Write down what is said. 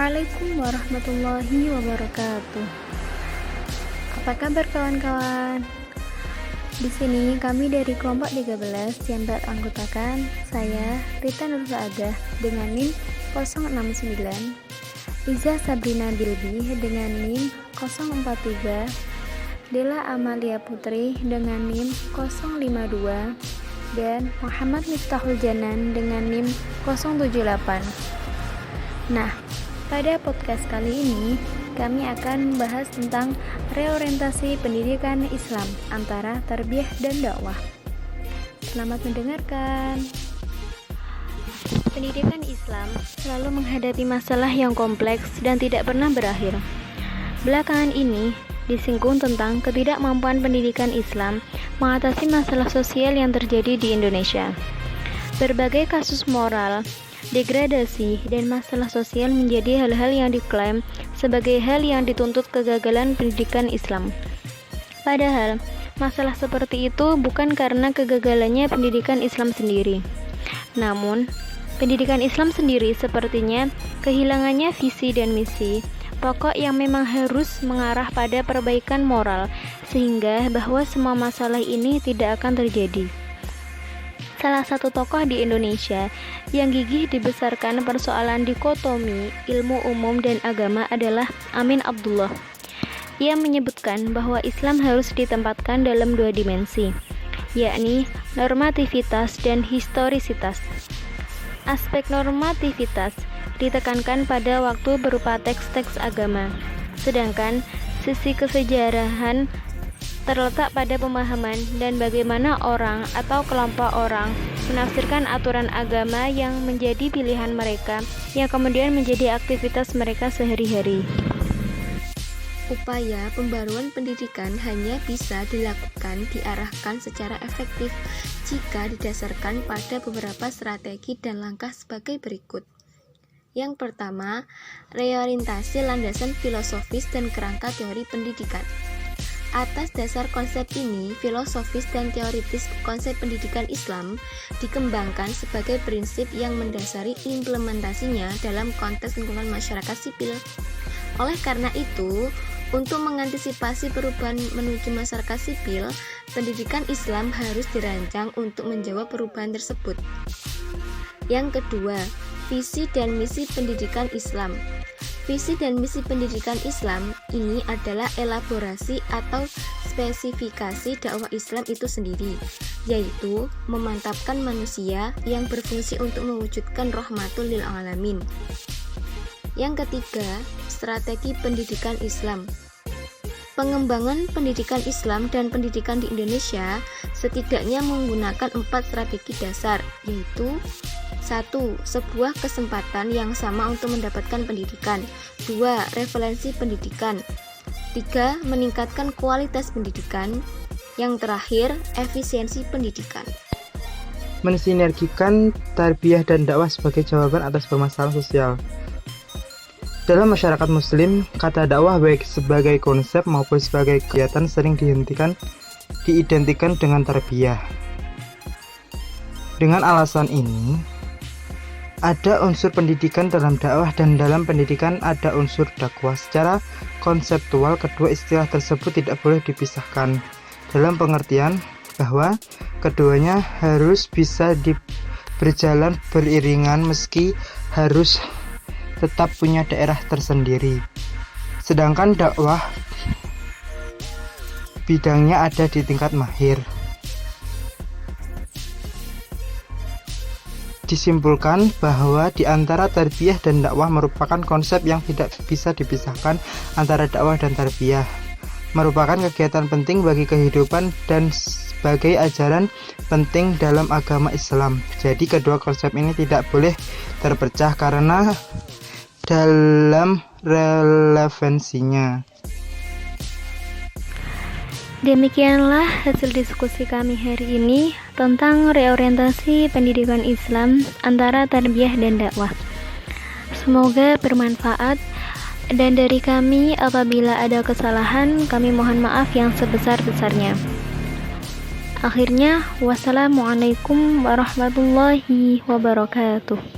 Assalamualaikum warahmatullahi wabarakatuh. Apa kabar kawan-kawan? Di sini kami dari kelompok 13 yang beranggotakan saya Rita Nur Saadah dengan NIM 069, Iza Sabrina Bilbi dengan NIM 043, Dela Amalia Putri dengan NIM 052, dan Muhammad Miftahul Janan dengan NIM 078. Nah, pada podcast kali ini kami akan membahas tentang reorientasi pendidikan Islam antara tarbiyah dan dakwah. Selamat mendengarkan. Pendidikan Islam selalu menghadapi masalah yang kompleks dan tidak pernah berakhir. Belakangan ini disinggung tentang ketidakmampuan pendidikan Islam mengatasi masalah sosial yang terjadi di Indonesia. Berbagai kasus moral, degradasi, dan masalah sosial menjadi hal-hal yang diklaim sebagai hal yang dituntut kegagalan pendidikan Islam. Padahal, masalah seperti itu bukan karena kegagalannya pendidikan Islam sendiri. Namun, pendidikan Islam sendiri sepertinya kehilangannya visi dan misi pokok yang memang harus mengarah pada perbaikan moral, sehingga bahwa semua masalah ini tidak akan terjadi. Salah satu tokoh di Indonesia yang gigih dibesarkan persoalan dikotomi ilmu umum dan agama adalah Amin Abdullah. Ia menyebutkan bahwa Islam harus ditempatkan dalam dua dimensi, yakni normativitas dan historisitas. Aspek normativitas ditekankan pada waktu berupa teks-teks agama, sedangkan sisi kesejarahan terletak pada pemahaman dan bagaimana orang atau kelompok orang menafsirkan aturan agama yang menjadi pilihan mereka, yang kemudian menjadi aktivitas mereka sehari-hari. Upaya pembaruan pendidikan hanya bisa diarahkan secara efektif jika didasarkan pada beberapa strategi dan langkah sebagai berikut. Yang pertama, reorientasi landasan filosofis dan kerangka teori pendidikan. Atas dasar konsep ini, filosofis dan teoritis konsep pendidikan Islam dikembangkan sebagai prinsip yang mendasari implementasinya dalam konteks lingkungan masyarakat sipil. Oleh karena itu, untuk mengantisipasi perubahan menuju masyarakat sipil, pendidikan Islam harus dirancang untuk menjawab perubahan tersebut. Yang kedua, visi dan misi pendidikan Islam. Visi dan misi pendidikan Islam ini adalah elaborasi atau spesifikasi dakwah Islam itu sendiri, yaitu memantapkan manusia yang berfungsi untuk mewujudkan rahmatul lil alamin. Yang ketiga, strategi pendidikan Islam. Pengembangan pendidikan Islam dan pendidikan di Indonesia setidaknya menggunakan 4 strategi dasar, yaitu 1. Sebuah kesempatan yang sama untuk mendapatkan pendidikan. 2. Referensi pendidikan. 3. Meningkatkan kualitas pendidikan. Yang terakhir, efisiensi pendidikan. Mensinergikan tarbiyah dan dakwah sebagai jawaban atas permasalahan sosial. Dalam masyarakat muslim, kata dakwah baik sebagai konsep maupun sebagai kegiatan sering diidentikan dengan tarbiyah. Dengan alasan ini, ada unsur pendidikan dalam dakwah dan dalam pendidikan ada unsur dakwah. Secara konseptual, kedua istilah tersebut tidak boleh dipisahkan dalam pengertian bahwa keduanya harus bisa berjalan beriringan meski harus tetap punya daerah tersendiri. Sedangkan dakwah bidangnya ada di tingkat mahir. Disimpulkan bahwa di antara tarbiyah dan dakwah merupakan konsep yang tidak bisa dipisahkan antara dakwah dan tarbiyah. Merupakan kegiatan penting bagi kehidupan dan sebagai ajaran penting dalam agama Islam. Jadi kedua konsep ini tidak boleh terpecah karena dalam relevansinya. Demikianlah hasil diskusi kami hari ini tentang reorientasi pendidikan Islam antara tarbiyah dan dakwah. Semoga bermanfaat, dan dari kami apabila ada kesalahan kami mohon maaf yang sebesar-besarnya. Akhirnya, wassalamualaikum warahmatullahi wabarakatuh.